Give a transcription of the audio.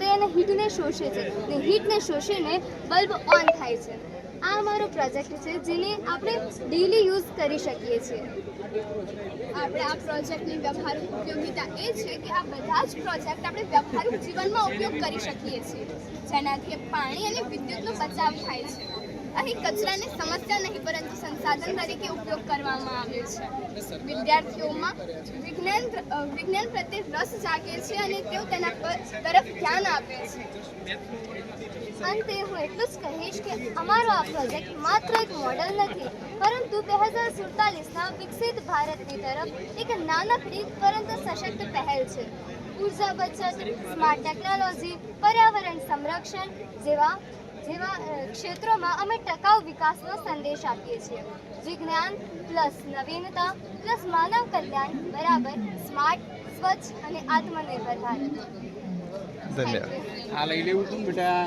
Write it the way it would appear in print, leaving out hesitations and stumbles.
તે એને હીટને શોષે છે અને હીટને શોષીને બલ્બ ઓન થાય છે. આ અમારો પ્રોજેક્ટ છે જેને આપણે ડેલી યુઝ કરી શકીએ છીએ. આપણે આ પ્રોજેક્ટની વ્યવહારિક ઉપયોગિતા એ છે કે આ બધા જ પ્રોજેક્ટ આપણે વ્યવહારિક જીવનમાં ઉપયોગ કરી શકીએ છીએ, જેનાથી પાણી અને વિદ્યુતનો બચાવ થાય છે. અહીં કચરાને સમસ્યા નહીં પરંતુ સંસાધન તરીકે ઉપયોગ કરવામાં આવે છે. વિદ્યાર્થીઓમાં વિજ્ઞાન પ્રત્યે રસ જાગે છે અને તેઓ તેના તરફ ધ્યાન આપે છે. અંતે હું એટલું જ કહીશ કે અમારો આ પ્રોજેક્ટ માત્ર એક મોડલ નથી પરંતુ 2047ના વિકસિત ભારતની તરફ એક નાનકડી પરંતુ સશક્ત પહેલ છે. ઉર્જા બચત, સ્માર્ટ ટેકનોલોજી, પર્યાવરણ સંરક્ષણ જેવા ક્ષેત્રોમાં અમે ટકાઉ વિકાસનો સંદેશ આપીએ છીએ. વિજ્ઞાન પ્લસ નવીનતા પ્લસ માનવ કલ્યાણ બરાબર સ્માર્ટ, સ્વચ્છ અને આત્મનિર્ભર ભારત. ધન્યવાદ. આ લઈ લેવું તું બેટા.